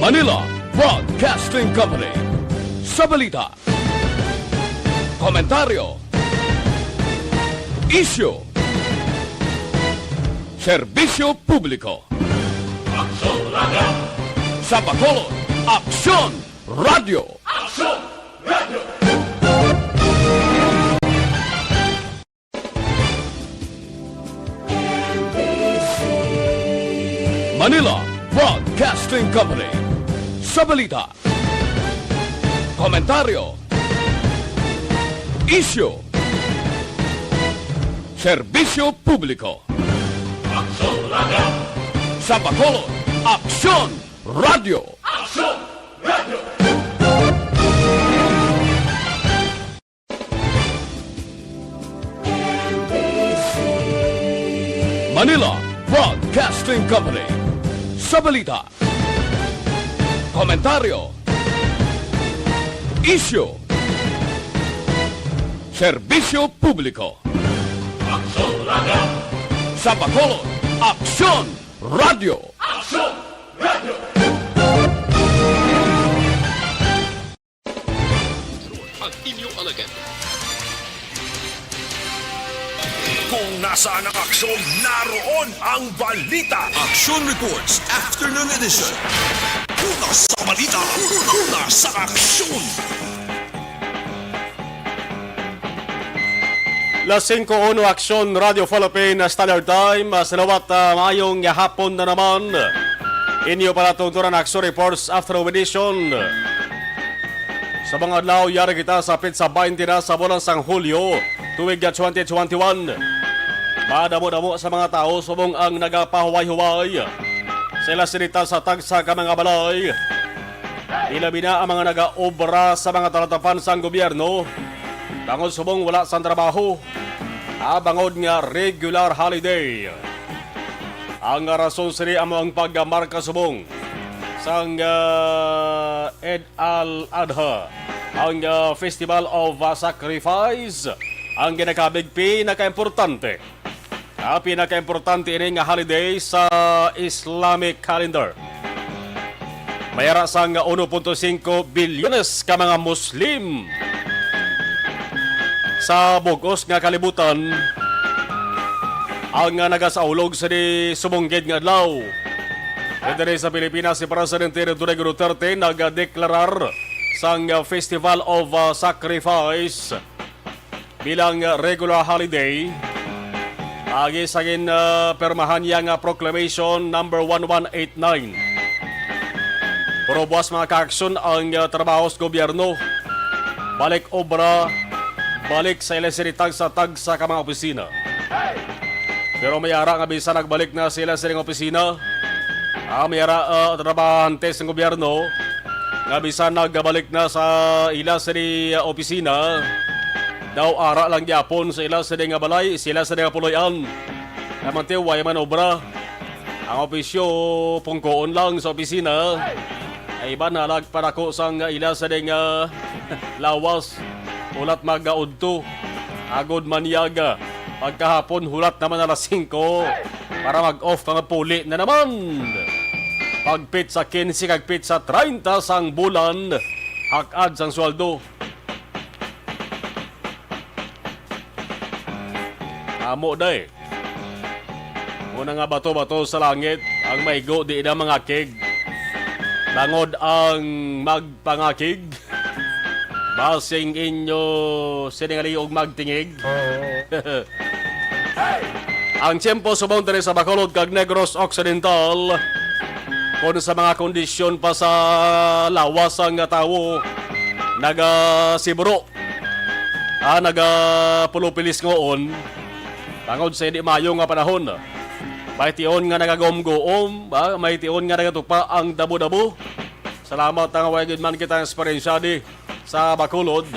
Manila Broadcasting Company. Sa balita, komentaryo, isyu, serbisyo publiko. Aksyon Radio! Sa Bacolod, Aksyon Radio! Aksyon Radio! Manila Broadcasting Company. Sa balita, komentaryo, isyu, serbisyo publiko. Aksyon Radio! Sa Bacolod, Aksyon Radio! Aksyon Radio! Manila Broadcasting Company. Sa balita, komentaryo, isyu, serbisyo publiko. Aksyon Radio! Sa Bacolod, Aksyon Radio! Aksyon Radio! Ang inyong alagad. Kung nasaan ang aksyon, naroon ang balita. Aksyon Reports Afternoon Edition. Una sa balita, una sa aksyon. Las 5:01 Aksyon Radio Philippine Standard Time. Salawat mayong hapon na naman. Inyo para tungturan Aksyon Reports Afternoon Edition. Sa mga adlaw, yari kita sa pizza 20 na sa bulan sang Hulyo, tuwig 2021. Madamo-damo sa mga tao subong ang nagapahuway-huway. Sila sinita sa tagsa ka mga balay. Ilabi na ang mga nagaobra sa mga talatapan sang gobyerno. Bangod subong wala sa trabaho. Bangod nga regular holiday. Ang rason sini amo ang pagmarka subong sang Eid al-Adha, ang Festival of Sacrifice, ang ginakabigpi pinaka-importante. Pinaka-importante ini nga holiday sa Islamic calendar. Mayara sang 1.5 bilyones ka mga Muslim sa bugos nga kalibutan ang nagasaulog sa di sumunggid nga adlaw. Dito sa Pilipinas, si Presidente Rodrigo Duterte nag-deklarar sang Festival of Sacrifice bilang regular holiday. Agi sagin permahan yang Proclamation number 1189. Pero buwas mga kaaksyon ang trabaho sa gobyerno. Balik obra, balik sa ilasiritag sa tagsa ka mga opisina. Pero mayara nga bisa nagbalik na sila sa opisina. Mayara trabahante sa gobyerno nga bisa nagbalik na sa ila sa opisina. Daw ara lang gyapon sa ila sa nga balay, sila sa nga puloyan. Naman tiyo, way man obra. Ang opisyo pungkoon lang sa opisina. Ay iba nalag para ko sang ila sa nga lawas. Ulat magaudto. Agod manyaga. Pagkahapon hulat naman alas 5 para mag-off mga puli na naman. Pagpit sa 15 kagpit sa 30 sang bulan, hakad sang sweldo. Amo day. Muna nga bato-bato sa langit, ang maigo di na mga kig. Langod ang magpangakig. Basing inyo siningali og magtingig. Ang tiyempo subong diri sa Bacolod kag Negros Occidental. Kung sa mga kondisyon pa sa lawas ang tawo, naga-siburo, naga-pulupilis ngoon, tangod sa hindi mayo nga panahon. May tion nga nagagom-goom, may tion nga nagatupa ang dabo-dabo. Salamat nga wagid man kita ang esperyensyadi sa Bacolod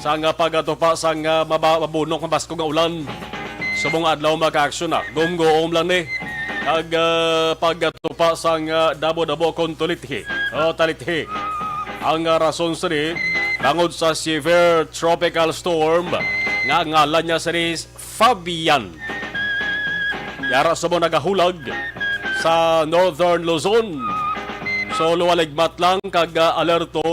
sa nga pagatupa sa nga mabunok ng basko nga ulan. Subong adlaw maka-aksyon na, gom-goom lang ni. Kag pagatupa sa nga dabo-dabo kon tulithi. Talithi. Ang rason sini bangod sa severe tropical storm nga ngalan niya sini Fabian. Yara sa mo nagahulag sa Northern Luzon, So luwaligmat lang kag alerto.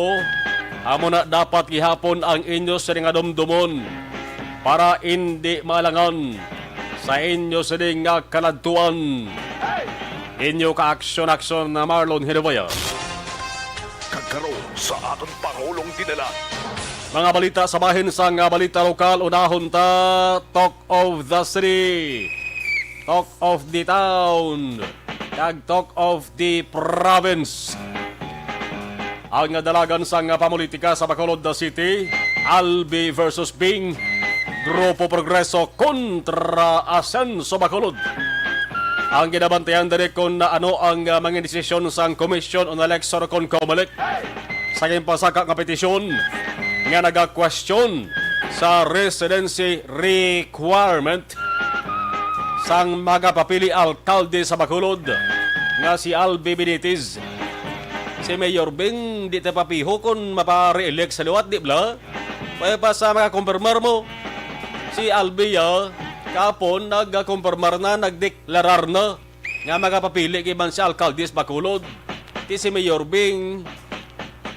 Amo na dapat gihapon ang inyo sa nga dumdumon para hindi malangan sa inyo sa nga kaladtuan. Inyo ka aksyon na Marlon Genovea. Kagkaroon sa aton Pangulong dinala. Mga balita sa bahin sa nga balita lokal, unahon ta, talk of the city, talk of the town, kag talk of the province. Ang dalagan sa nga pamulitika sa Bacolod City, Albi versus Bing, Grupo Progreso kontra Asenso Bacolod. Ang ginabantayan diri kung ano ang mga desisyon sa Commission on Election kon COMELEC sa pasaka nga petisyon nga naga-question sa residency requirement sang mga papili alkalde sa Bacolod nga si Albi Benitez. Si Mayor Bing di ta papiho kung mapa-re-elect sa liwat, di bla? Pwede pa sa mga kumpirmar mo. Si Albi kapon nag-kumpirmar na, nagdeklarar na nga magapapili kiban si alkalde sa Bacolod. Ti si Mayor Bing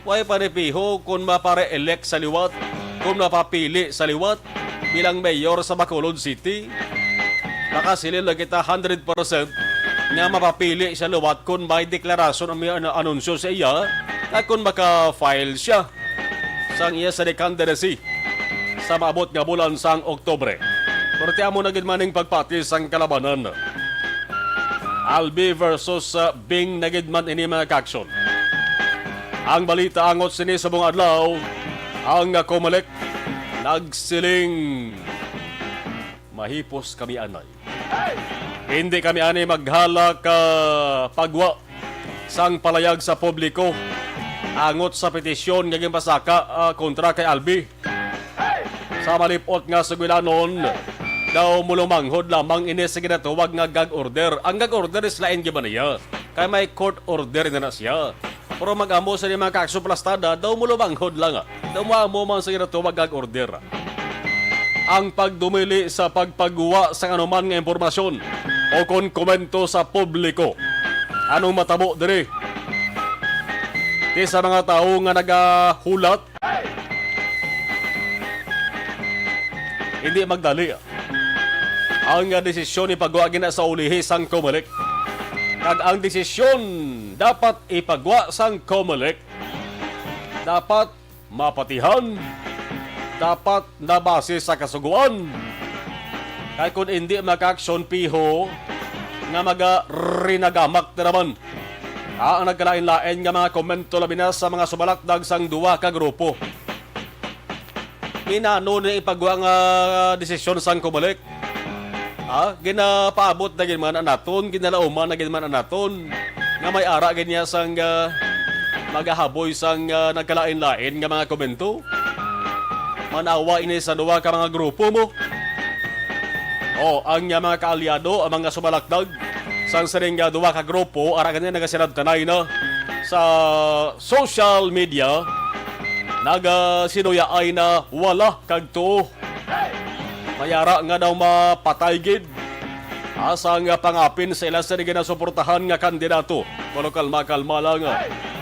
way panipiho kung mapare-elect sa liwat, kung mapapili sa liwat bilang mayor sa Bacolod City. Baka sila kita 100% nga mapapili sa liwat kung may deklarasyon o may anunsyo sa iya at kung maka-file siya sang iya sa candidacy sa maabot nga bulan sang Oktobre. Pero tiamo na gid maning pagpatis ang kalabanan. Albi versus Bing na gid man ini mga kaksyon. Ang balita angot sini sa buong adlaw, ang COMELEC nagsiling mahipos kami anay. Hindi kami anay maghala ka pagwa sang palayag sa publiko angot sa petisyon nga pasaka kontra kay Albi. Sa malipot nga sa Guilanon, daw mulumanghod lamang ini sa ginatawag nga gag order. Ang gag order is lain giba niya. Kaya may court order na siya. Pero mag-amo sa mga kaksuplastada, daw mulumanghod lang. Daw maamo man sa ginatawag gag order. Ang pagdumili sa pagpagawa sa anuman nga impormasyon o kon komento sa publiko. Anong matabo diri? Di sa mga tao nga nagahulat, hindi magdali. Ang desisyon ipagawa gina sa ulihi sang COMELEC. Kag ang desisyon dapat ipagawa sang COMELEC dapat mapatihan, dapat nabase sa kasuguan. Kaya kung hindi maka-aksyon piho nga maga-rinagamak na naman. Ang nagkalain-lain nga mga komento labi na sa mga subalakdag sang duwa ka grupo. Inano na ipagawa nga desisyon sang COMELEC. Ginapaabot na ginman anaton, ginalauman na ginman anaton, nga may ara ganyan sang magahaboy sang nagkalain-lain nga mga komento. Manawa ini sa duwa ka mga grupo mo. Ang mga kaalyado, ang mga subalakdag, sang saring duwa ka grupo, ara ganyan nagasinabtanay na sa social media, nagasinuyaay na wala kagto. Mayara nga daw mapatay gid asang pangapin sa ilang sa ginasuportahan nga kandidato. Pero kalma-kalma lang,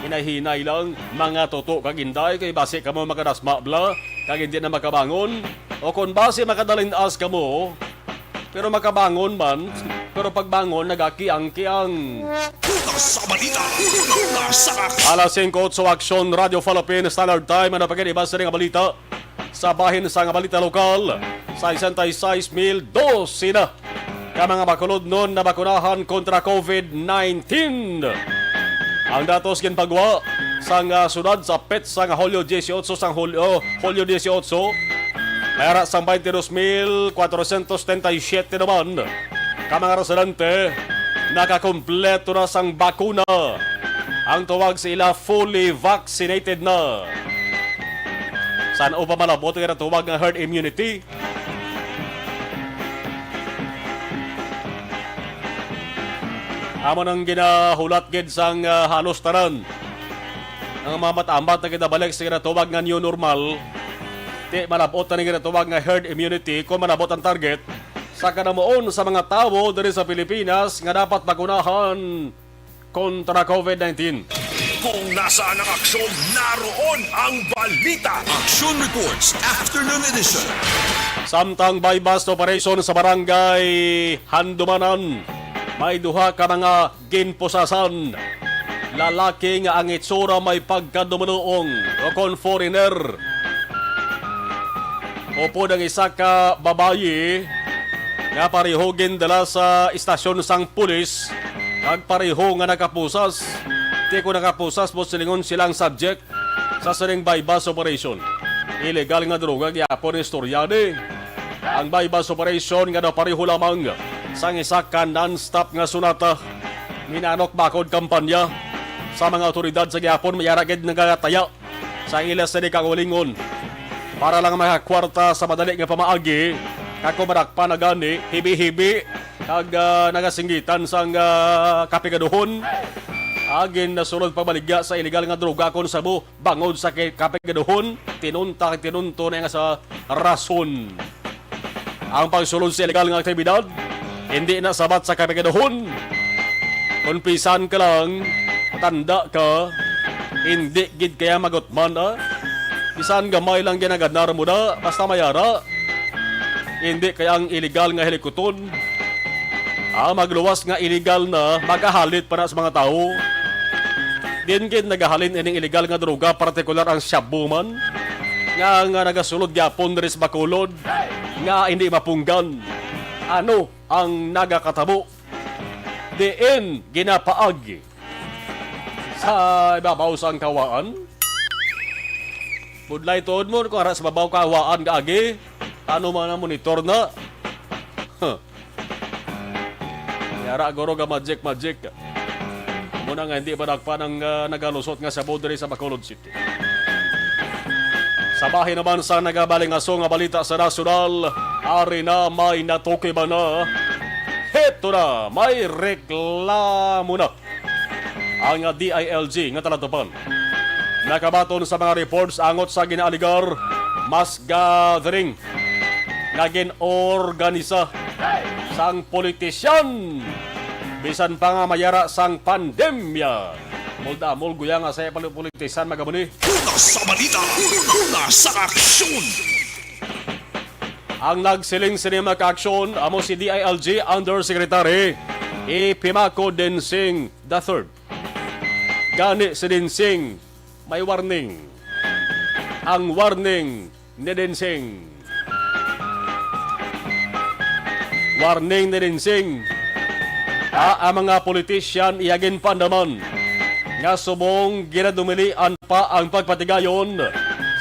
hinahinay lang, mga toto kaginday, kay base ka mo makadasma bla, kag hindi na makabangon. O kung base makadalindas ka mo, pero makabangon man, pero pagbangon nagakiang-kiang. Sa balita, nasa Alas 5:08 sa Aksyon Radio Philippines Standard Time, ano pagkaiba sa nga balita sa bahin sa nga balita lokal sa 66,012 na ka mga Bacolod noon na bakunahan kontra COVID-19. Ang datos ginpagwa sa nga sunod sa PET sa nga Hulyo 18 sang Hulyo 18 mayara sang 22,437 naman ka mga residente nakakompleto na sang bakuna. Ang tuwag sa ila fully vaccinated na. Saan o pa malabot nga tuwag ng herd immunity? Amo nang ginahulat gid sang halos tanan. Ang mga matambat na kinabalik sa ginatawag nga new normal, di malabot na ginatawag nga herd immunity kung malabot ang target sa kanamoon sa mga tao diri sa Pilipinas nga dapat bakunahan kontra COVID-19. Kung nasaan ang aksyon, naroon ang balita. Aksyon Reports Afternoon Edition. Samtang bypass operation sa barangay Handumanan, may duha ka mga ginposasan. Lalaki nga ang itsura may pagkadumunoong o kon foreigner. Opo ng isa ka babayi nga pareho gindala sa istasyon sang pulis kag pareho nga nakapusas. Di ko nakapusas mo silingon silang subject sa sining bypass operation. Illegal nga droga gyapon istoryade. Ang bypass operation nga daw pareho lamang sang isa ka non-stop nga sunata. Minanok bakod kampanya sa mga otoridad sa gyapon mayaragid nagataya sa ilas sa kagulingon para lang makakwarta sa madali nga pamaagi kako marakpa na gani hibi-hibi kag nagasinggitan sang kapigaduhon agin nasunod pagbaligya sa illegal nga droga kon sabo bangod sa kapigaduhon tinunta tinunto na nga sa rason. Ang pagsulod sa illegal nga aktibidad hindi na sabat sa kapigaduhon. Kung pisan ka lang tanda ka, hindi gid kaya magutman Bisan gamay lang ginaganar mo na, basta mayara. Hindi kaya ang illegal nga helikuton. Magluwas nga illegal na, magahalit para sa mga tao. Din gid nagahalin ining illegal nga droga, partikular ang shabuman. Nga nagasulod gyapon res bakulod. Nga hindi mapunggan. Ano ang nagakatabo? Diin ginapaag sa ibabaw sang kawaan. Budlay tuod mo kung ara sa babaw kawaan kaagi. Ano man ang monitor na. Yara goro ga magic. Muna nga hindi pa nagpa ng nagalusot nga sa bodre sa Bacolod City. Sa bahay naman sa nagabaling aso nga balita sa nasyonal, ari na may natuki ba na? Heto na, may reklamo na ang DILG nga talatupan. Nakabaton sa mga reports angot sa ginaaligar mass gathering nga ginorganisa sang politisyan bisan pa nga mayara sang pandemya. Mulda-mul guya nga sa politisan magamuni. Una sa balita, una sa aksyon. Ang nagsiling sinima ka-aksyon amo si DILG Undersecretary Ipimako Densing III. Gani si Densing may warning. Ang warning ni Densing. Warning ni Densing. Ang mga politisyan iyagin pandaman nga subong ginadumilian pa ang pagpatigayon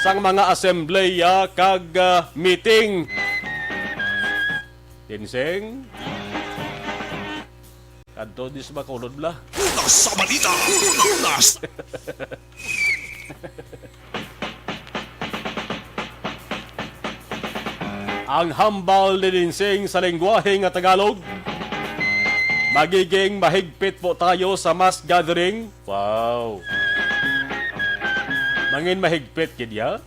sang mga asembleya kag meeting. Densing. Kadto dis makulod bla. Una sa balita, una sa... Ang hambal ni Densing sa lengguwahe nga Tagalog. Magiging mahigpit po tayo sa mass gathering. Wow. Mangin mahigpit kidya.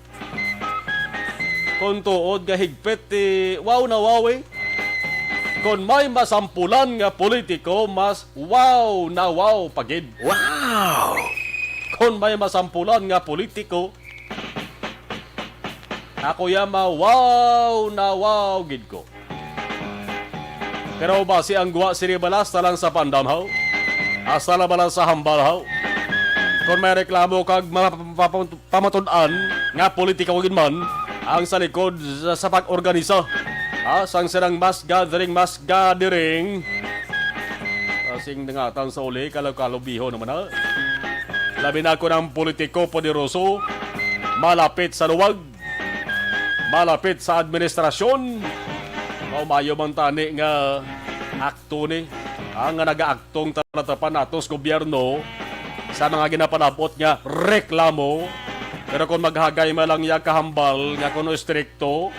Kung tuod nga higpit wow na wow Kung may masampulan nga politiko, mas wow na wow pagid. Wow! Kung may masampulan nga politiko, ako yama wow na wow gid ko. Pero basi ang guwa siri balas talang sa pandamhaw. Asa la balas sa hambalhaw. Kung may reklamo kag pamatud-an nga politiko gid man ang sa likod sa pag-organisa. Sang sirang mass gathering. Asing nangatan sa uli, kalaw-kalobiho naman Labi na ako ng politiko poderoso, malapit sa luwag, malapit sa administrasyon. Mayo man tani nga akto ni, ang nag-aaktong talatapan nato sa gobyerno sa mga ginapanabot nga reklamo. Pero kung maghagay man lang ya kahambal, nga kuno strikto,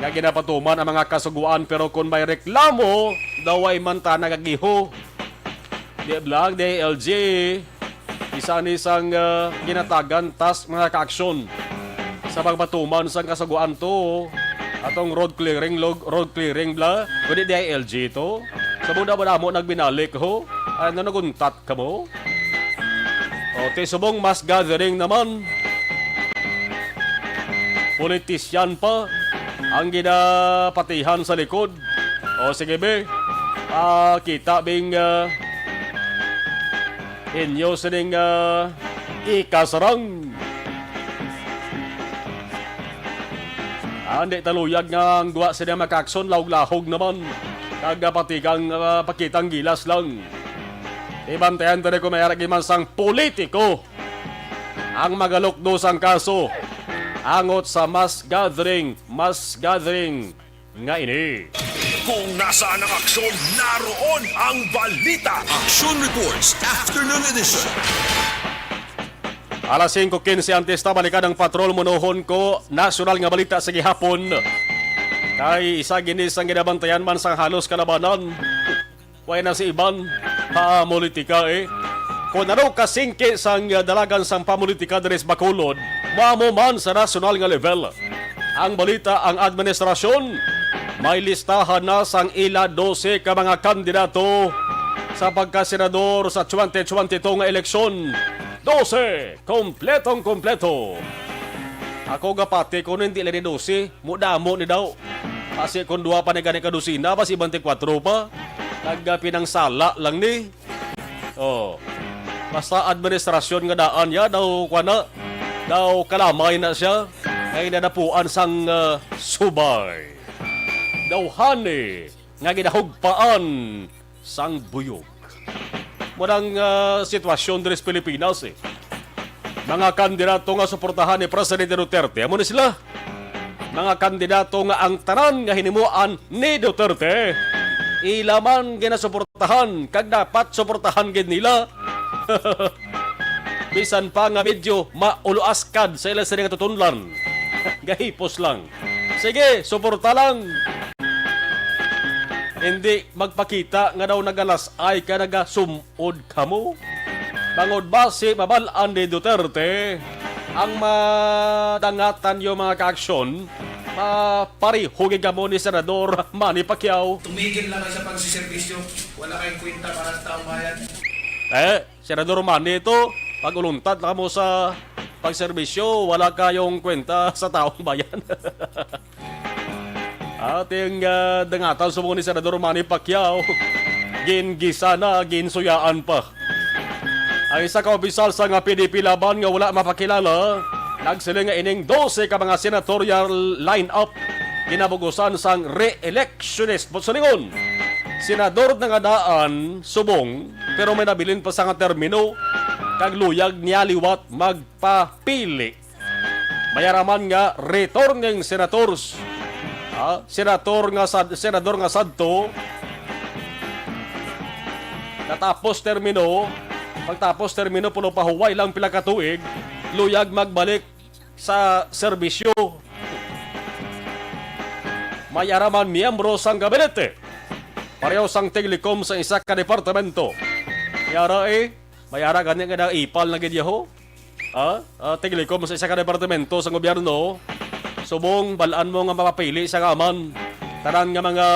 nga ginapatuman ang mga kasuguan, pero kung may reklamo, daway man ta nagagiho. Di blang, DLG, isa ni isang ginatagan tas mga kaaksyon sa pagpatuman sa kasuguan to. Atong road clearing bla, kundi DLG to. Sa muna ba mo nagbinalik ho? Ano naguntat ka mo? O tisubong mass gathering naman. Politisyan pa ang ginapatihan sa likod. O sige be, kita bing inyo sining ikasarang. Hindi taluyag nga ang guwa siya makakson, laog-lahog naman. Kagapatigang pakitang gilas lang. Ibantayan tayo kung mayarag iman sang politiko ang magalukdo sang kaso. Angot sa mass gathering nga ini. Kung nasaan ang aksyon, naroon ang balita. Aksyon Reports Afternoon Edition. Alas 5:15 antista balikan ang patrol monohon ko nasyonal nga balita sa gihapon. Kay isa ginis ang ginabantayan man sang halos kalabanan. Way na si Iban politika Kung ano kasingke sang dalagan sang pamulitika deres Bacolod, mamo man sa nasyonal nga level. Ang balita ang administrasyon may listahan na sang ila 12 ka mga kandidato sa pagkasenador sa 2022 nga eleksyon. 12! Kompletong-kompleto. Ako gapati kung hindi lang ni 12, mudamo ni daw. Kasi kung duwa pa ni gani kadusina, basi 24 pa. Nagpinangsala lang ni. Basta administrasyon nga daan ya, daw kalamay na siya. Ay nanapuan sang subay. Daw hani, nga ginahugpaan sang buyog. Munang sitwasyon din sa Pilipinas Mga kandidato nga suportahan ni Presidente Duterte, amo ni sila. Mga kandidato nga ang tanan nga hinimuan ni Duterte, ilaman ginasuportahan, kag dapat suportahan gid nila. Bisan pa nga medyo mauluaskad sa ilang nga tutunlan. Gahipos lang. Sige, suporta lang. Hindi magpakita nga daw nagalas ay ka nagasumod ka mo. Bangod base mabalaan ni Duterte ang madangatan yung mga kaaksyon parihugin ka mo ni Senador Manny Pacquiao. Tumigil lang kayo sa pagsiservisyo. Wala kayong kwenta para sa taong bayan. Senador Manny ito, pag uluntad na mo sa pagserbisyo, wala kayong kwenta sa taong bayan. Ating dangatan sa ni Senador Manny Pacquiao, gingisa na, ginsuyaan pa. Ang isa ka opisyal sa nga PDP laban nga wala mapakilala, nagsiling nga ining 12 ka mga senatorial line-up, ginabugusan sang re-electionist. Butsulingon, senador na nga daan, subong, pero may nabilin pa sa nga termino, kagluyag niya liwat magpapili. Mayaraman nga returning senators. Senador nga sadto pagtapos termino puno pahuway lang pila ka tuig, luyag magbalik sa serbisyo. Mayaraman miyembro sang gabinete, pareho sang teglikom sa isa ka departamento. Mayara ganyan nga ipal na gidyaho. Teglikom sa isa ka departamento sa gobyerno. Subong, balaan mo nga mapapili sa kaman. Taran nga mga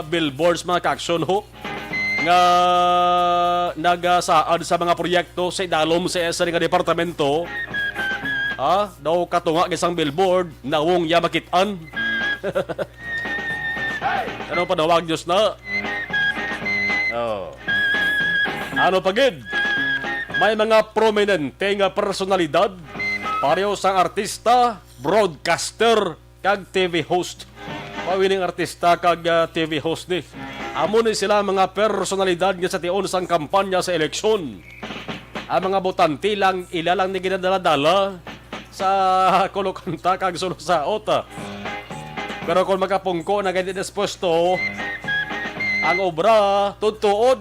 billboards, mga kaaksyon ho. Nga nagasaad sa mga proyekto sa idalom sa isa nga departamento. Daw katunga isang billboard, nawong yamakitan. Ano pa nawag Diyos na? Ano pagid? May mga prominente nga personalidad, pareho sang artista, broadcaster, kag TV host. Pawining artista kag TV host ni. Amo ni sila mga personalidad nga sa tion sang kampanya sa eleksyon. Ang mga botante lang ilalang ni ginadala-dala sa kolokanta kag sulusaot. Pero kung makapungko na ganyan dispuesto, ang obra tutuod,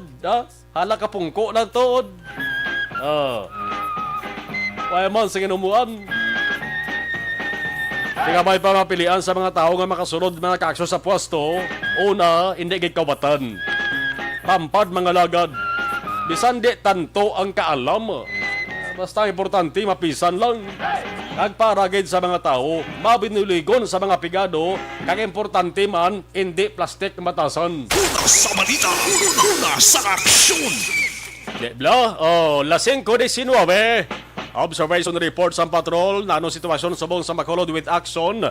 hala kapungko ng tuod. Kaya man sa ginumuan. Di ka may pamapilian sa mga tao nga makasunod mga kaaksyon sa pwesto. Una, hindi gigkawatan. Pampad mga lagad. Bisan di tanto ang kaalam. Basta importante mapisan lang. Nagparagid sa mga tao, mabinuligon sa mga pigado, kag importante man, hindi plastik na matasan. Una sa balita, una sa aksyon. Bla, las 5:19. Observation report sa patrol na anong sitwasyon sa buong Bacolod with Aksyon.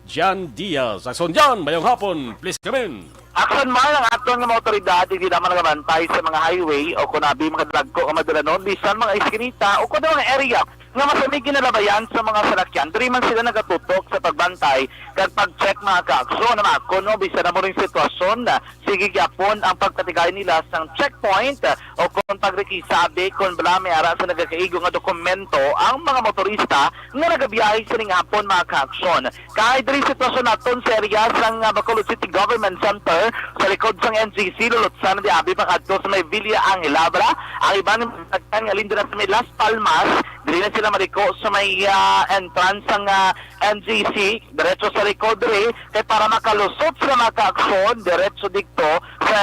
Jan Diaz. Aksyon Jan, mayong hapon. Please come in. Aksyon man ang atong mga otoridad hindi naman nagabantay sa mga highway o kunabi mga dragko o madalanon bisan mga iskinita o kuno mga area nga masamig ginalabayan sa mga salakyan. Diri man sila nagatutok sa pagbantay kag pag-check mga kaaksyon na kuno bisan na mo ring sitwasyon na sige gyapon ang pagpatigay nila sang checkpoint o kung pagrekisabi kung bala may ara sa nagakaigo nga dokumento ang mga motorista nga nagabiyahe sa ning hapon mga kaaksyon. Kay diri sitwasyon naton sa area sang Bacolod City Government Center sa likod sang NGC lulutsan di abi pa kadto sa may Villa Angelabra ang iba ni nagtang alin sa may Las Palmas dili na sila mariko sa may entrance ng NGC diretso sa likod rin kay para makalusot sila makaaksyon diretso dito sa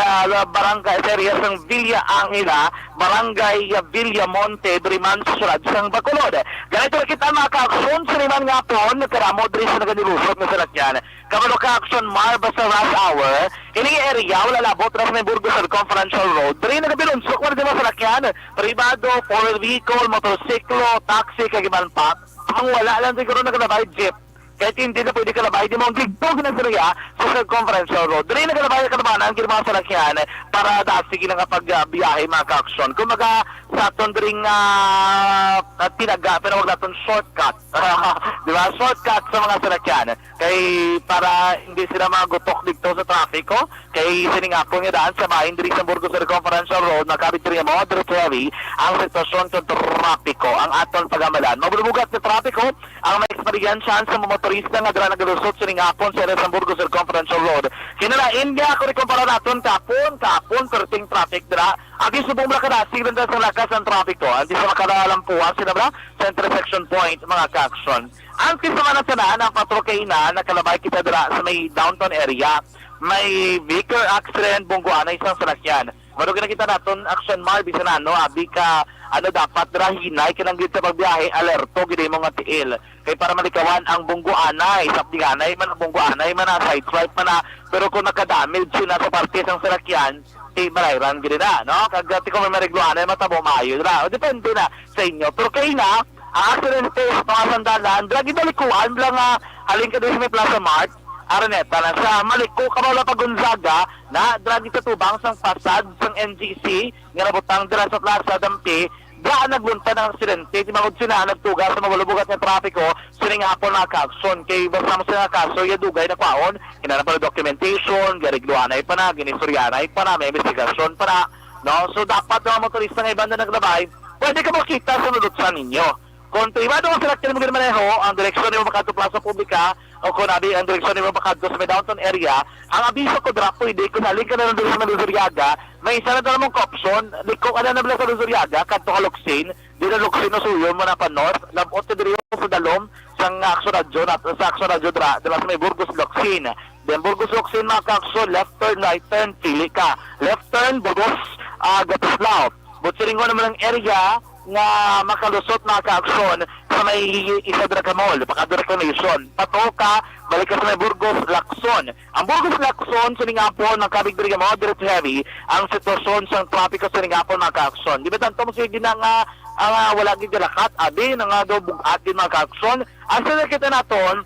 barangay sa area ng Villa Angela barangay Villa Monte Briman sa sulad sang Bacolod. Ganito kita makaaksyon sa liman nga po nagkaramo diri sa nagadilusot na salakyan kamalo ka-aksyon marba sa rush hour ini area wala labot ras may Burgos Circumferential Road diri nagabilunsok wala di ba salakyan privado, four vehicle, motorsiklo, taxi kagiban pa ang wala lang siguro nakalabay jeep kahit hindi na pwede kalabay di mo ang digtog na siriya sa Circumferential Road diri nakalabay kalabanan kini mga salakyan para dasig na kapag biyahe mga ka-aksyon kumaga sa aton dring tinaga pero wag naton shortcut di ba shortcut sa mga salakyan kay para hindi sila magutok dito sa trafiko kay siningapon nga daan sa bahin diri sa Burgos Circumferential Road nakabit diri mo moderate heavy ang sitwasyon sa trafiko ang aton pagamalan mabulubugat sa trafiko ang may eksperyensya sa mga motorista nga dira nagalusot siningapon sa San Burgos Circumferential Road kinala India ko ikumpara naton kapon perting traffic dira agi subong bla kada siglan sa lakas ang trafiko anti sa makadalampuan sila bla sa intersection point mga ka-aksyon ang kisama na sana ang patrokay na nakalabay kita dira sa may downtown area may vehicle accident bungguan na isang salakyan marugi na kita naton action mar bisan abi ka dapat dira hinay kinang gid sa pagbiyahe alerto gid mo nga tiil kay para malikawan ang bungguanay sapdiganay man bungguanay man side swipe man pero kung nakadamage sila sa parte ng salakyan marayran gid na no kag ti ko may maregluanay matabo maayo dira depende na sa inyo pero kay na ang accident sa mga sandalan dragi balikuan lang halin ka doon sa may Plaza Mart Araneta na sa maliko kamala pa Gonzaga na dragi sa tubang sang pasad sang NGC nga nabutang dira sa Plaza Dampi daan nagbunta ng aksidente di magod sila nagtuga sa mawalabugat ng trapiko sining hapon na ka-aksyon kay basta mo sila kaso yadugay na kwaon kinana pa documentation garigluanay pa na ginisuryanay pa na may investigasyon pa na no so dapat mga motorista nga ibanda naglabay pwede ka makita sa nulutsan ninyo kung privado ang salakyan mo ginamaneho ang direksyon mo makadto Plaza Publica o kung nabi ang direksyon mo makadto sa may downtown area ang abiso ko dra pwede kung halin ka na nandun sa Luzuriaga may isa na dalamong option liko ka na nabla sa Luzuriaga kadto ka Luksin di na Luksin o suyo mo na pa north labot ka diri sa dalom sang Aksyon Radio sa Aksyon Radio dra sa may Burgos Luksin then Burgos Luksin mga ka-aksyon left turn right turn pili ka left turn Burgos Gatislao Butsiringo naman ang area nga makalusot mga ka-aksyon sa may Isadra Mall, Pacadura Nation. Patoka, balik ka sa may Burgos Lacson. Ang Burgos Lacson, sa lingapon, magkabig diri ka moderate heavy, ang sitwasyon sa trapiko sa lingapon mga ka-aksyon. Di ba tanto mo sige na nga wala gigalakat, abi, na nga daw bugatin mga ka-aksyon. Ang sinakita naton,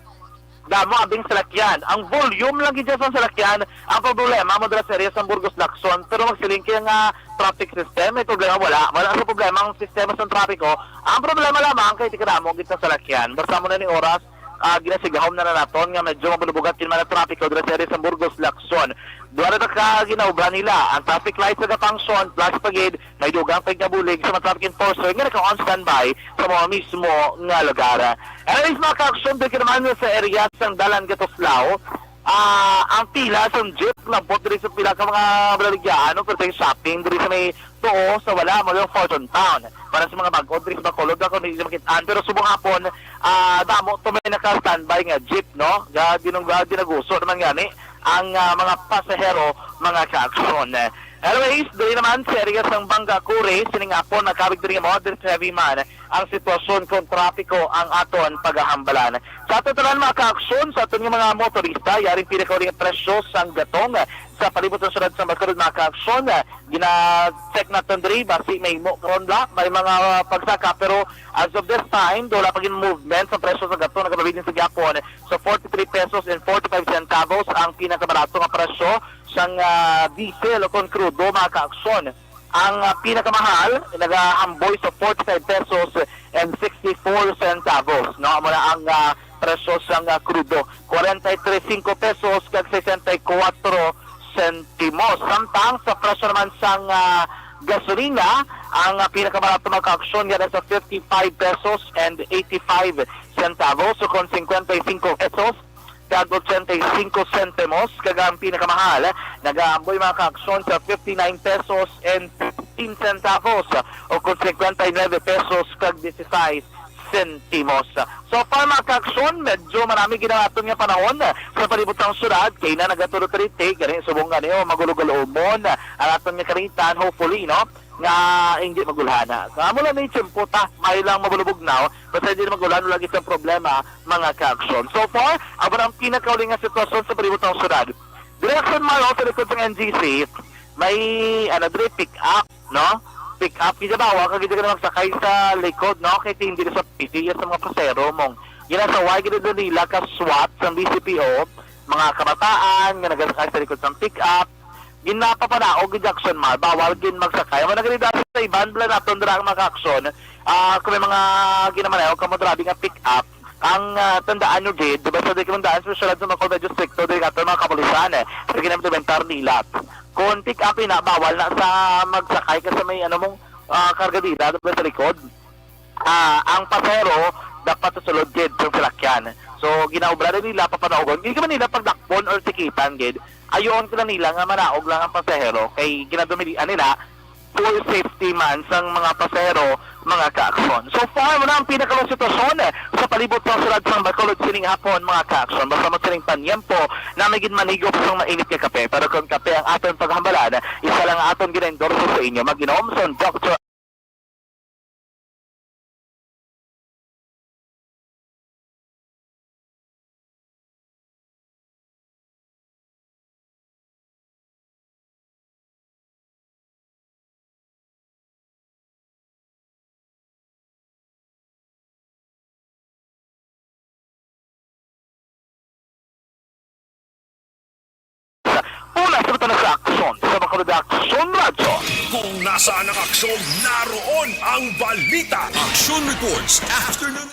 damo abing salakyan. Ang volume lang gid sa salakyan, ang problema mo dira sa area sa Burgos Lacson, pero magsilingki nga traffic system, may problema wala sa problema ang sistema sa trapiko. Ang problema lamang kay tikadamo gid sa salakyan. Basta mo na ni oras ginasigahom na naton nga medyo mabubugat kin man ang trapiko dira sa area sa Burgos Lacson. Duara na ka ginauban nila ang traffic lights sa function plus pagid may dugang pagnabulig sa mga traffic enforcer nga naka-on standby sa mga mismo nga lugar. Anyways mga ka-aksyon dito naman sa area sang Dalan Gatoslao ang pila sa jeep labot diri sa pila ka mga baligyan pero sa shopping diri sa may tuo sa wala mo yung Fortune Town para sa mga bago diri sa Bacolod ako hindi makitaan pero subong hapon damo to may naka-standby nga jeep no ginaguso naman gani ang mga pasahero mga ka-aksyon. Anyways, doon naman sa area ng Bangga Kure, siningapon nakabig din yung moderate heavy man ang sitwasyon kung trapiko ang aton paghahambalan. Sa aton tanan mga kaaksyon, sa aton yung mga motorista, yaring pinakauling presyo sang gatong sa palibot ng sunod sa Maskarod mga kaaksyon. Gina-check natin diri, basi may karonla, may mga pagsaka, pero as of this time, doon pagin movement sa presyo sa gatong nagkababidin sa Gapon. So 43 pesos and 45 centavos ang pinakabarato ng presyo sang diesel o kung crudo mga kaaksyon. Ang pinakamahal, nag-amboy sa 45 pesos and 64 centavos. No? Muna ang presyo sang crudo. 43.5 pesos kag 64 centimos. Samtang sa presyo naman sang gasolina, ang pinakamarato mga kaaksyon yan sa 55 pesos and 85 centavos. So kung 55 pesos, kag 85 centimos, kag ang pinakamahal, nag-aamboy mga kaaksyon sa 59 pesos and 15 centavos o kung 59 pesos kag 16 centimos. So far mga kaaksyon, medyo marami ginawaton nga panahon sa palibot ng syudad, kay na nagatulog karite, galing subong nga niyo, magulog-ulumon, ang aton nga karitan, hopefully, no? Nga hindi magulhana. Mula na yung tiyemputa, may lang mabulubog na, basta hindi na magulhano lagi sa problema, mga kaaksyon. So far, abang ang pinakauling nga sitwasyon sa palibot ng syudad. Direction Marlon, sa likod ng NGC, may, pick up, no? Pick up, kijabawa, kag hindi ka na magsakay sa likod, no? Kaya hindi na sa PCS sa mga pasero mong. Ginasaway, ginado nila ka SWAT sa BCPO, mga kabataan, nga nagasakay sa likod ng pick up, ginapapanaog yung Jackson Mar, bawal gin magsakay. Ang nagalida sa iban, bala natin dira ang mga aksyon, kung may mga ginamanayaw, kamodrabi nga pick up, ang tandaan nyo din, diba sa di kamandaan, specialad sa mga Colmedio Stricto, di ka mga kapulisan, sa ginamitubentar nila. Kung pick up na, bawal na sa magsakay kasi may kargadida, diba sa likod. Ang pasero, dapat susulod gid sa salakyan. So, ginaobra na nila, papanaogon. Hindi ka man nila pagdakpon or tikitan, gid. Ayon ka nila nga manaog lang ang pasahero kay ginadumilian nila full safety man sang mga pasahero, mga kaaksyon. So far, muna ang pinakalong sitwasyon sa palibot ng syudad sang Bacolod sining hapon, mga kaaksyon. Basta mo sining panyempo na may ginmanigop sang mainit nga kape. Pero kung kape ang aton paghambalan, isa lang ang aton ginendorso sa inyo. Mag-inom son Dr. Una sa mga sa aksyon, sa mga Aksyon Radyo. Kung nasaan ang aksyon, naroon ang balita. Action Reports Afternoon.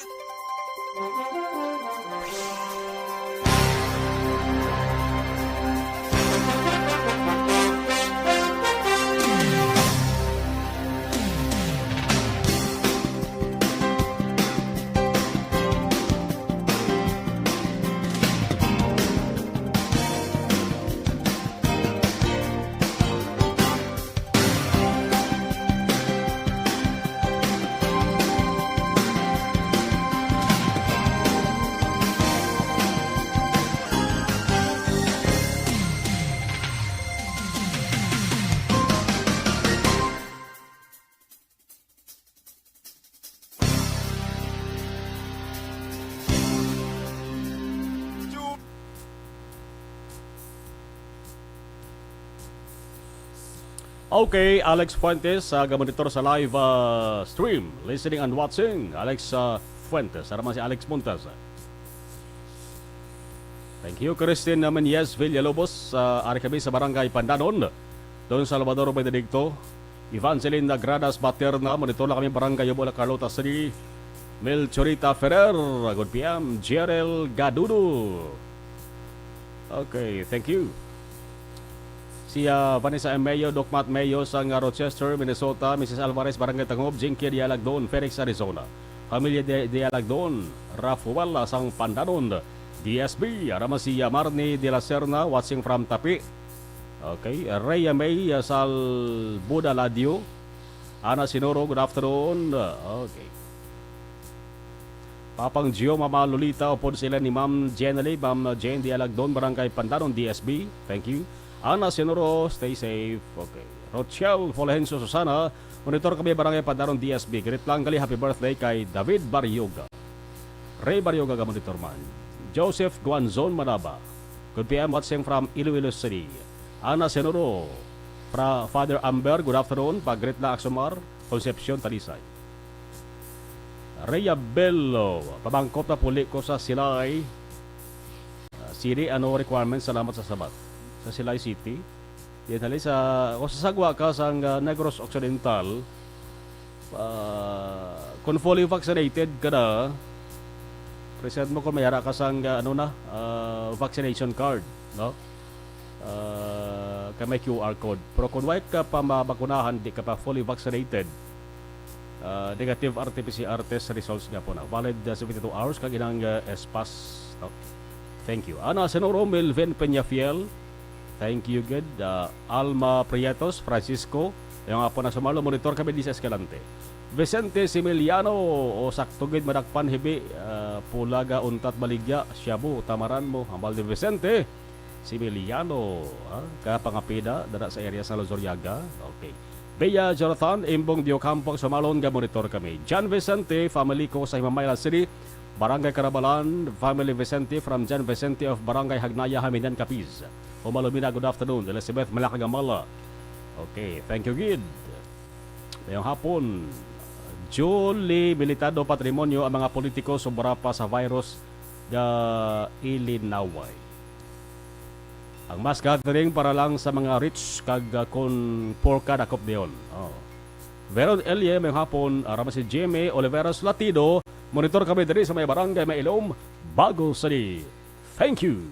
Okay, Alex Fuentes, gamonitor sa live stream, listening and watching. Alex Fuentes, araman si Alex Montas. Thank you, Christine Menyes Villalobos. Ari kami sa Barangay Pandanon, Don Salvador Benedicto. Evangeline Gradas Baterna, monitor na kami Barangay Yobola Carlota City. Mel Chorita Ferrer, good PM. Jerel Gadudo. Okay, thank you. Si Vanessa M. Mayo, Doc Matt Mayo sa Rochester, Minnesota. Mrs. Alvarez, Barangay Tangob, Jinky Dialagdon, Phoenix, Arizona. Pamilya Dialagdon, Rafuel sang Pandanon, DSB. Arama si Marnie de la Serna, watching from Tapi. Okay, Rhea May, Sal Buda Ladio. Ana Sinoro, good afternoon. Okay. Papang Gio, Mama Lolita, upod sila ni Ma'am Jenny, Ma'am Jane Dialagdon, Barangay Pandanon, DSB. Thank you. Ana Senoro, stay safe. Okay. Rochelle Fulgencio Susana, monitor kami barangay Padaron DSB. Greet lang kali happy birthday kay David Baryoga. Ray Baryoga ka monitor man. Joseph Guanzon Manaba. Good PM watching from Iloilo City. Ana Senoro, Father Amber, good afternoon. Pag-greet lang Aksomar, Concepcion, Talisay. Rhea Bello, pabangkot na puli ko sa Silay. City, ano requirements? Salamat sa sabat. Sa Silay City. Yan hali kung sasagwa ka sa Negros Occidental, kung fully vaccinated ka na, present mo kung mayara ka sa vaccination card, no? Ka may QR code. Pero kung wait ka pa mabakunahan, di ka pa fully vaccinated, negative RT-PCR test results nga po na. Valid 72 hours kag inang espas. No? Thank you. Ana Senoro Melvin Peñafiel. Thank you, good. Alma Prietos, Francisco. Yung nga po na sumalo, monitor kami di sa Escalante. Vicente Similiano, o sakto gid madakpan hibi, Pulaga, Untat, Baligya, Shabu, Tamaran mo, Hambal de Vicente Similiano, kapangapida, dada sa area sa Luzuriaga. Okay. Bea Jonathan, Imbong Diocampo, sumalon ga monitor kami. John Vicente, family ko sa Himamayla City, Barangay Carabalan, family Vicente from John Vicente of Barangay Hagnaya, Haminan, Capiz. Umalumina, good afternoon. Elizabeth Malakagamala. Okay, thank you, Gid. Ngayong hapon, Julie Militado Patrimonio, ang mga politiko sobra pa sa virus na ilinaway. Ang mass gathering para lang sa mga rich kag kon poor ka dakop diyon. Oh. Veron Elie, ngayong hapon, arama si Jimmy Oliveros Latido. Monitor kami diri sa may barangay Mailom, Bago City. Thank you.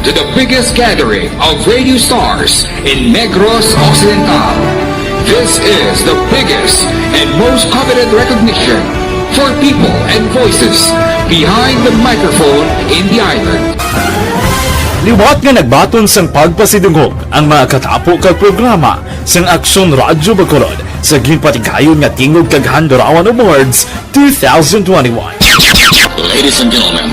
to the biggest gathering of radio stars in Negros Occidental. This is the biggest and most coveted recognition for people and voices behind the microphone in the island. Liwat nga nagbaton sang pagpasidungog ang mga katapo kag programa sang Aksyon Radyo Bacolod sa ginpatigayon nga Tingog kag Handurawan Awards 2021. Ladies and gentlemen,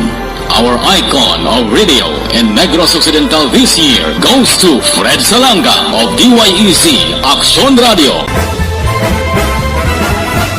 our icon of radio in Negros Occidental this year goes to Fred Salanga of DYEC Aksyon Radio.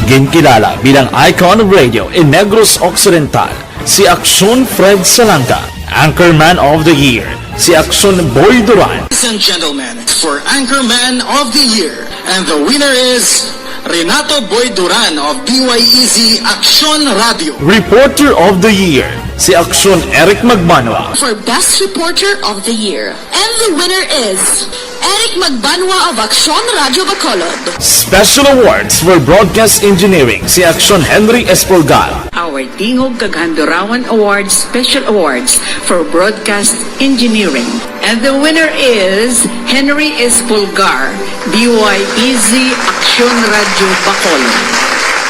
Ginkilala bilang icon of radio in Negros Occidental si Aksyon Fred Salanga. Anchorman of the Year si Aksyon Boy Duran. Ladies and gentlemen, for Anchorman of the Year, and the winner is Renato Boy Duran of DYEC Aksyon Radio. Reporter of the Year si Aksyon Eric Magbanwa. For Best Reporter of the Year, and the winner is Eric Magbanwa of Aksyon Radio Bacolod. Special Awards for Broadcast Engineering si Aksyon Henry Espolgar. Our Tingog kag Handurawan Awards Special Awards for Broadcast Engineering. And the winner is Henry Espolgar, DYEZ Aksyon Radio Bacolod.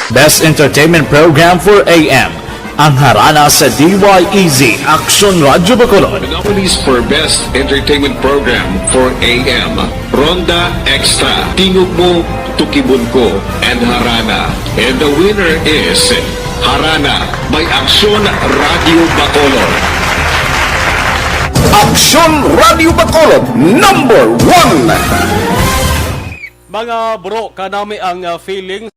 Best Entertainment Program for AM. Ang harana sa DYEZ Aksyon Radio Bacolod. Monopolies for Best Entertainment Program for AM. Ronda Extra, Tingog Mo, Tukibon Ko, and Harana. And the winner is Harana by Aksyon Radio Bacolod. Aksyon Radio Bacolod #1. Mga bro, kanami ang feeling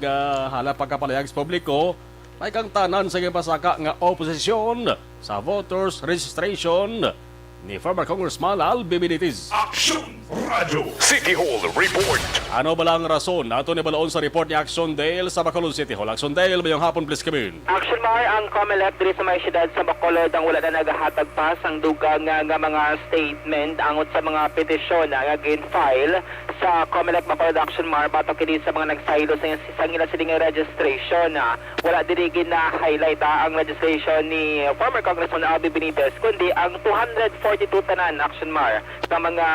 hala pagkapalayag sa publiko, may kang tanan sa pasaka nga oposisyon sa voters registration ni former Congressman Albi Benitez. Aksyon Radio City Hall Report. Ano ba lang rason ato ni balaon sa report ni Aksyon Dale sa Bacolod City Hall? Aksyon Dale, bayang hapon please come in. Action Mar, ang COMELEC diri sa may siyudad sa Bacolod ang wala na nagahatag pa sang dugang nga mga statement angot sa mga petisyon nga gin-file sa COMELEC Bacolod. Action Mar, batok kini sa mga nagsaylo sa ila siling registration. Wala diri gina-highlight ang registration ni former Congressman Albi Benitez, kundi ang 242 tanan. Action Mar sa mga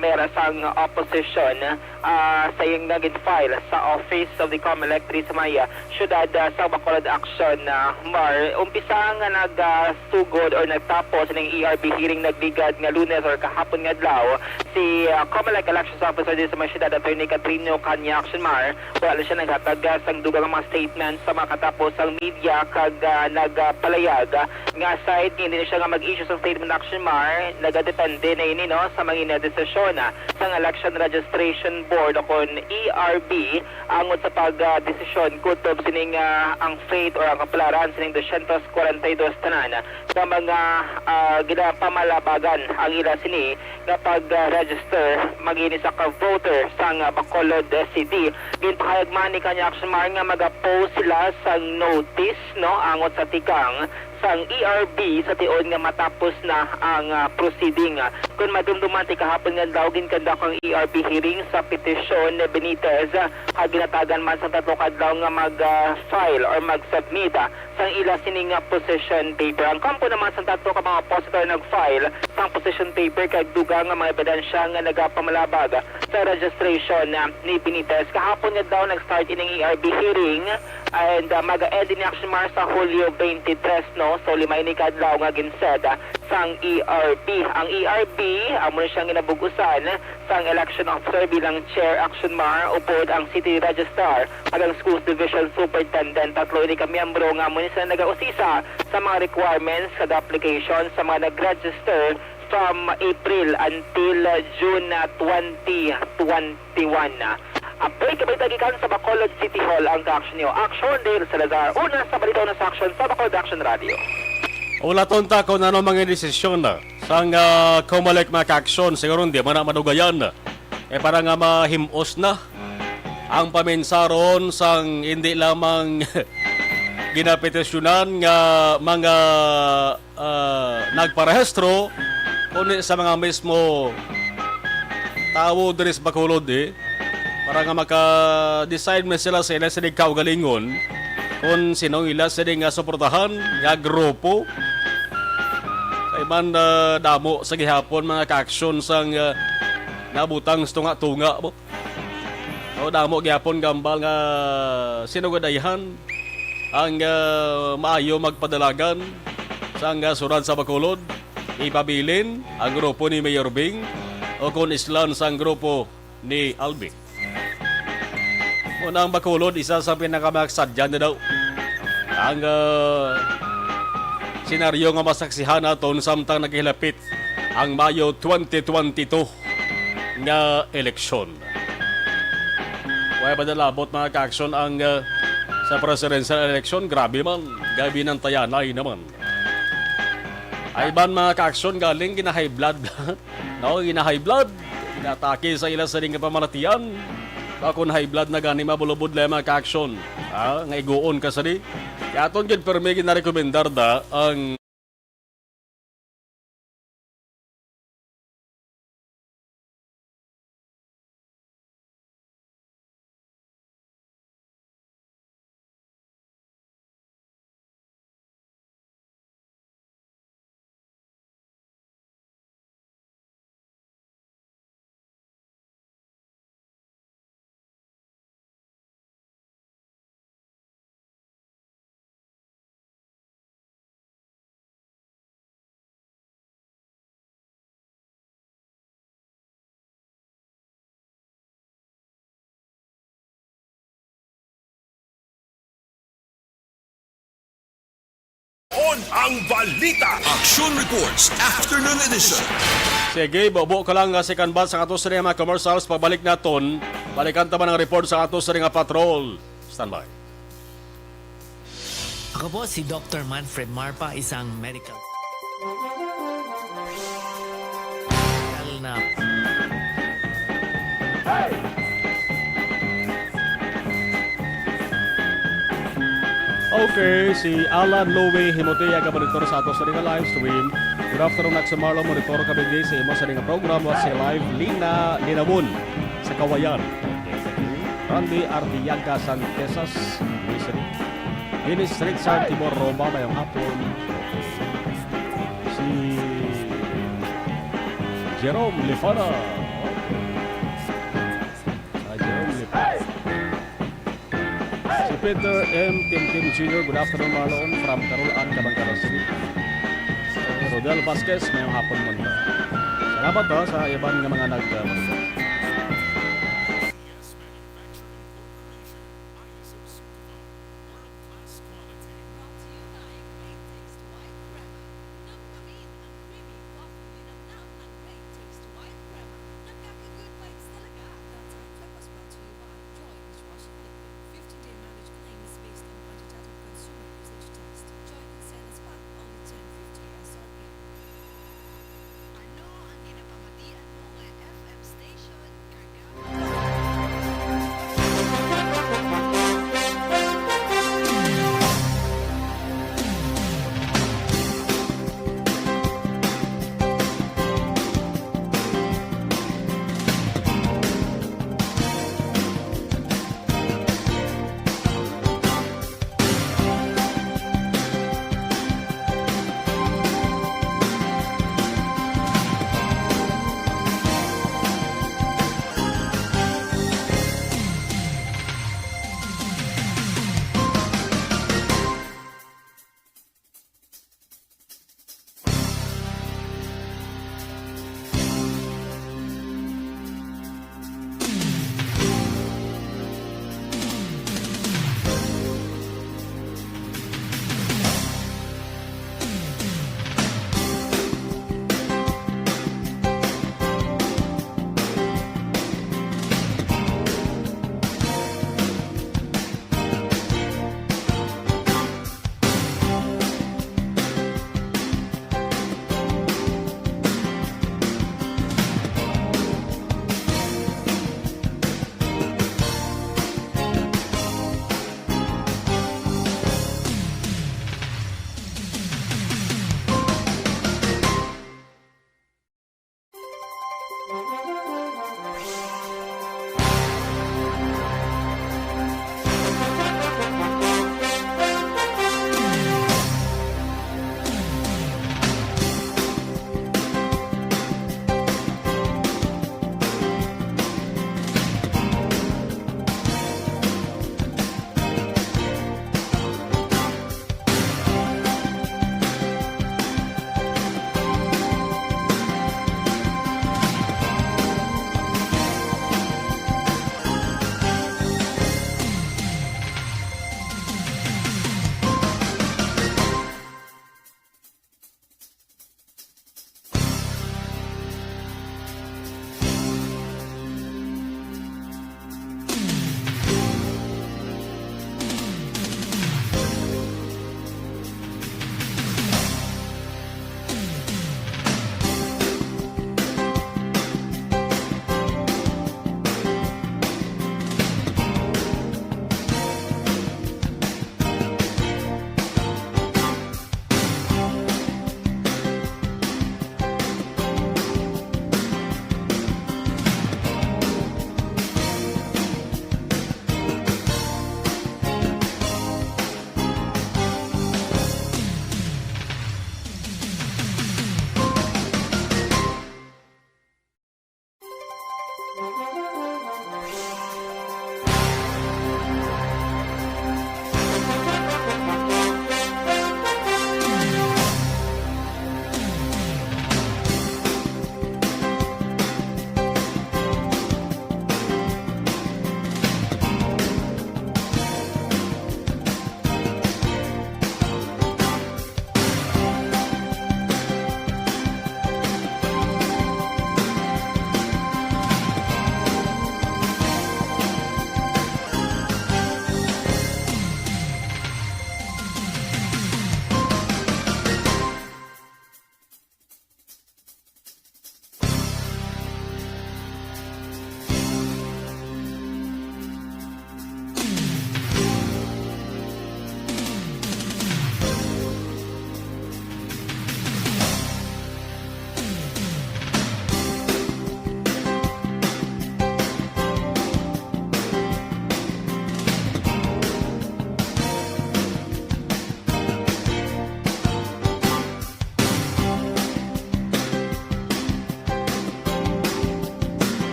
meron sang opposition sa yung nagin-file sa office of the COMELEC diri sa may siyudad sa Bacolod. Action Mar, umpisa nga nagsugod or nagtapos ng ERB hearing nagligad nga Lunes or kahapon nga adlaw si COMELEC Elections Officer diri sa may siyudad Attorney Catrino Kanya. Action Mar, wala siya naghatag sang dugang mga statements sa mga katapos ang media kag nagpalayag nga side hindi na siya nga mag-issue sa statement. Action Mar, nagadepende na ini no sa mga desisyon sa election registration board o kon ERB angot sa pagdesisyon kutob sining ang fate or ang kapalaran sining 242 tanan sa mga ginapamalabagan ang ila sini nga pag-register magini sa ka-voter sa Bacolod City. Ginpahayag man ni Kanya Action Mar nga mag-post sila sa notice no angot sa tikang sang ERB sa tiyon nga matapos na ang proceeding. Kung madumduman ti kahapon nga daw ginkanda kang ERB hearing sa petisyon ni Benitez, ginatagan man sa tatlo kadlaw nga mag-file or mag-submit sang ila sining position paper. Ang kampo naman sa tatlo ka mga oppositor nag-file sang position paper kay dugang nga mga ebidensya nga nagapamalabag sa registration ni Benitez. Kahapon nga daw nag-start ining ERB hearing and mag-end in action mar sa Hulyo 23, no? So limay ni kadlaw nga ginsed sang ERB. Ang ERB amo siyang ginabugusan sang election officer bilang chair action mar upod ang city registrar agang schools division superintendent. Tatlo ini ka miyembro nga mo sila nagausisa sa mga requirements sa application sa mga nag-register from April until June 2021. Break kabay tagikan sa Bacolod City Hall ang ka-action niyo. Aksyon Dale Salazar, una sa balita na sa action sa Bacolod Action Radio. Wala tonta kung ano mga desisyon na sang kumalik mga ka-aksyon, siguro hindi man na madugayan. Para nga mahimos na ang paminsaron sang hindi lamang ginapetisyonan nga mga nagparehistro kundi sa mga mismo tao diri sa Bacolod para nga maka-decide man sila sa ila sinig kaugalingon kung sino ila sinig nga suportahan nga grupo sa iban damo sa gihapon mga ka-aksyon sang nabutang tunga-tunga mo o damo gihapon gambal nga sinugadayahan ang maayo magpadalagan sang surad sa Bacolod ipabilin ang grupo ni Mayor Bing o kung islan sang grupo ni Albi. Unang Bacolod, isa sa pinakamaksadyan na daw ang senaryo nga masaksihan naton samtang naghilapit ang Mayo 2022 nga eleksyon. Kaya ba nalabot mga ka-aksyon ang sa presidential election? Grabe man, gabi ng tayanay naman. Ay ban mga ka-aksyon galing gina-high blood no, gina-high blood ginatake sa ila sa ring pamalatian. Bakon high blood na gani mabulubod lang mga ka-aksyon. Nga iguon ka sa di. Kaya aton yun perme gina-rekomendar da ang On ang balita. Aksyon Reports Afternoon Edition. sige, bobo ka lang si Kanbat sa kato sa rin mga commercials. Pagbalik naton, balikan taman ang report sa kato sa rin patrol. Standby. Ako po si Dr. Manfred Marpa, isang medical na Okay, si Alan Lowe Himotea ka monitor sa ato sa ring live stream. Good afternoon, Aksyon Marlon, monitor ka bigay sa imo sa ring program at sa live Lina Linamon sa Kawayan. Randy Artiaga Santesas, Ini Street San Timor Roma mayong hapon. Si Jerome Lifana. Jerome Lifana. Si Peter M. Tim Jr. Good afternoon, Marlon, from Carolan, Cabangcaras City. Rodel Vasquez mayong hapon mo. Salamat sa iban nga mga nag-monitor. Ano ang ginapamatian mo nga FM station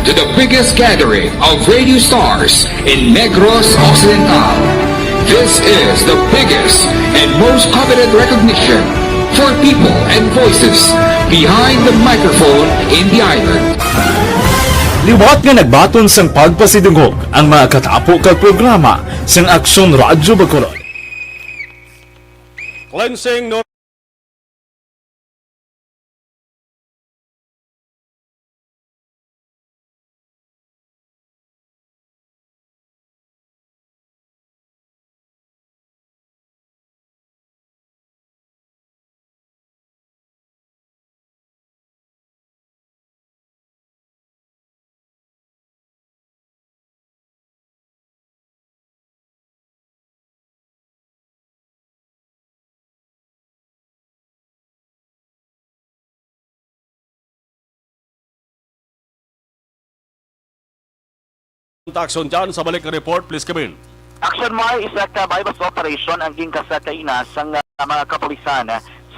to the biggest gathering of radio stars in Negros Occidental. This is the biggest and most coveted recognition for people and voices behind the microphone in the island. Liwat nga nagbaton sang pagpasidungog ang mga katapo kag programa sang Aksyon Radyo Bacolod. Cleansing no Aksyon dyan sa balik na report, please come in. Aksyon mo isa ka bypass operation ang ginkasakaina sa mga kapulisan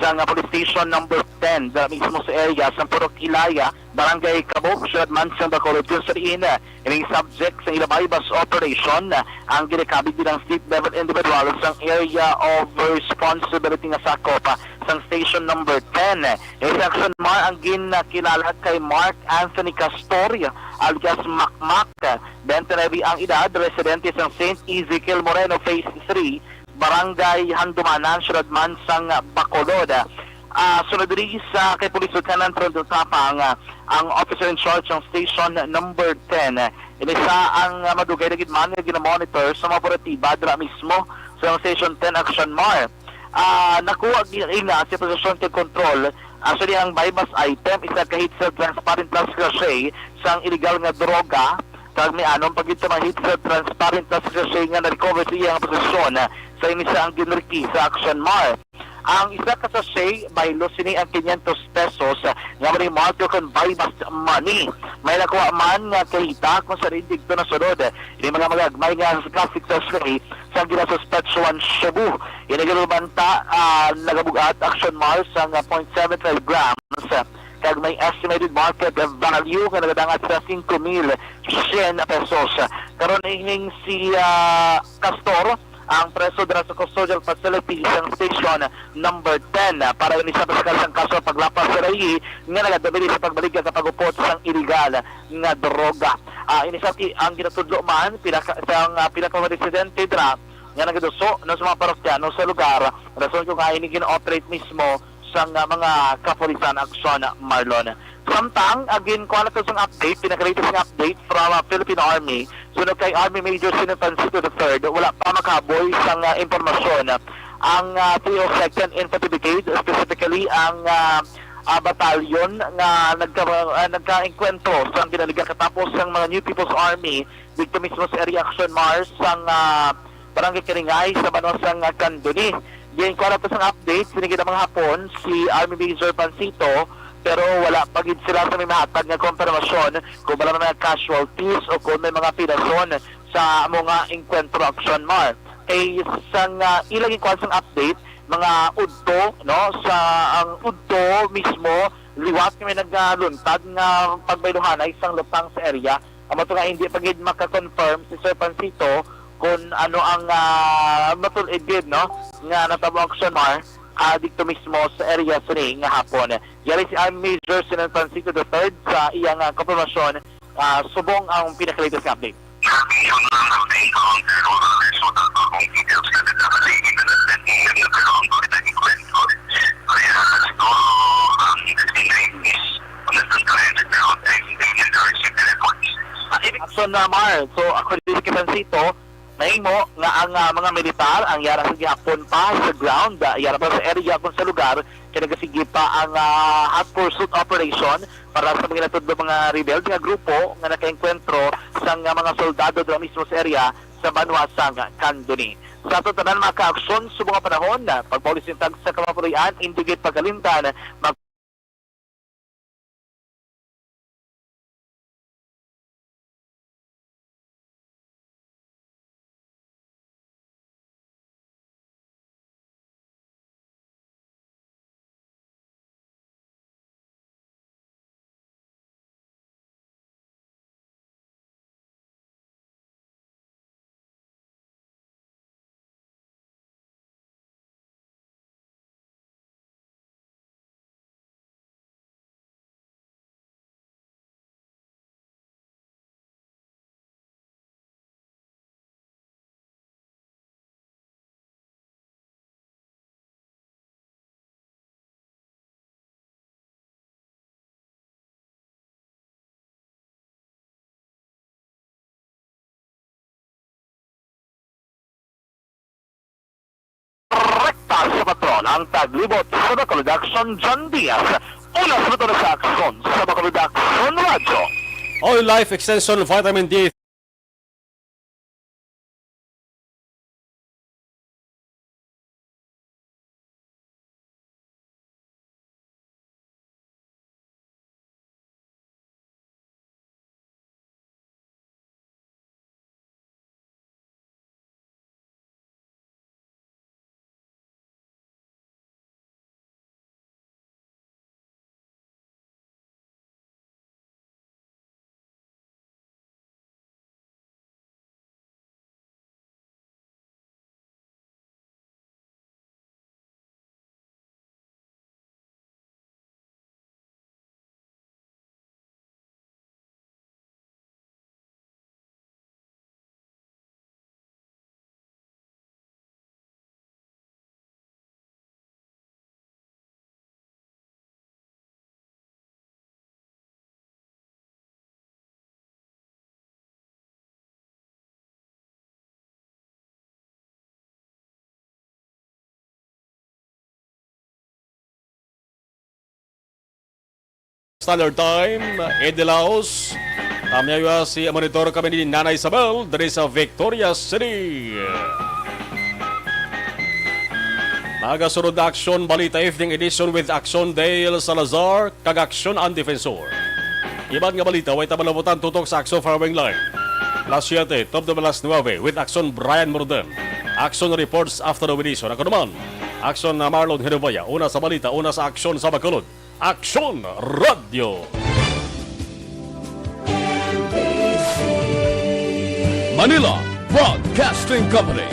sa police station number 10 da mismo sa area sa Purok Ilaya, Barangay Cabo, Ciudad Mansang, Bacolod. Kung sa riin, ining subject sa ila bypass operation ang ginakabit din ng state level individual sa area of responsibility nga sakop sa station number 10. Sa aksyon mo ang ginakilala kay Mark Anthony Castoria alias Makmak, 29 ang edad, residente sa St. Ezekiel Moreno, Phase 3, Barangay Handumanan, Ciudad Mansang, Bacolod. Sunod rin sa kay Police Lieutenant Frondo Tapang, ang officer in charge ng station number 10. Inisa ang madugay na gitman na ginamonitor sa mga operatiba dra mismo sa station 10 Action Mar. Nakuha ina sa posisyon to control actually ang bypass item isa kahit sa transparent plus crochet sa illegal nga droga kag may anong pagito mahit sa transparent plus crochet nga na-recover siya ang posisyon sa inisa ang ginriki sa Action Mar. Ang isa ka sachet by Lucini ang 500 pesos nga may marko kon bypass money. May nakuha man nga kahita kung sa rindig to na sunod. Ini mga magagmay nga sa plastic sachet sa ginasuspetsyon Cebu. Inigilubanta nagabugat Action Mar sa 0.75 grams kag may estimated market value nga nagadangat sa 5,100 pesos. Karon ining si Castor ang preso dira sa custodial facility sa station number 10 para ini sa paskal sang kaso paglapas sa rayi nga nagadabili sa pagbalik sa pagupot sang illegal nga droga. Ini sa ang ginatudlo man pinaka residente dira nga nagaduso na sa mga parokyano sa lugar rason kung ini gina-operate mismo sa mga kapulisan Aksyon Marlon. Samtang, agin ko na ito sa update, pinaka-latest update from Philippine Army. Sunod kay Army Major Sinapansito III, wala pa makaboy sa impormasyon. Ang 302nd Infantry Brigade, specifically ang batalyon na nagka-enkwentro sa ginaliga katapos ng mga New People's Army dito mismo sa area Action Mars sa Barangay Kiringay sa Banosang Candoni. Diyan ko na ito sa update, sinigit ang mga hapon si Army Major Pansito pero wala pagid sila sa may mahatag nga konfirmasyon kung wala mga casualties o kung may mga pinason sa mga enkwentro Action Mar. Isang ilang ikwasang update, mga udto, no, sa ang udto mismo, liwat kami nagluntad nga pagbayluhan ay isang lupang sa area. Amo to nga hindi pagid makakonfirm si Sir Pansito kung ano ang matulid no nga natabo Action Mar dito mismo sa area sa nga hapon. Yari si Army Major Sinan Francisco III sa iyang konfirmasyon. Subong ang pinaka-latest update. Action na Mar. So ako din kay Francisco nahimo nga ang mga militar ang yara sa gihapon pa sa ground, yara pa sa area kung sa lugar kaya nagasigi pa ang hot pursuit operation para sa mga natudlo mga rebelde nga grupo nga nakaengkwentro sa mga soldado doon mismo sa area sa Banwasang Candoni. Sa totanan mga ka-aksyon sa mga panahon, pagpolisin tag sa kamapurian, indigit pagalintan, taas sa patrol ang taglibot sa Bacolod Aksyon John Diaz. Una sa sa Aksyon sa Bacolod Aksyon Radyo. Oil Life Extension Vitamin D Standard Time, Edilaos. Tamyayo si monitor kami ni Nana Isabel dari sa Victoria City. Nagasunod na Aksyon Balita Evening Edition with Aksyon Dale Salazar, kag Aksyon ang Defensor. Iban nga balita, way tabalabutan tutok sa Aksyon Farming Line. Las 7, top de las 9 with Aksyon Brian Morden. Aksyon Reports after the edition. Ako naman, Aksyon na Marlon Genovea. Una sa balita, una sa Aksyon sa Bacolod. Aksyon Radio. Manila Broadcasting Company.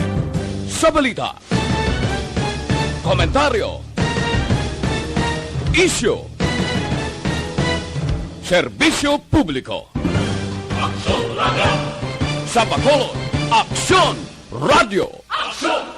Sa balita, komentaryo, isyu, serbisyo publiko. Aksyon Radio. Sa Bacolod, Aksyon Radio. Aksyon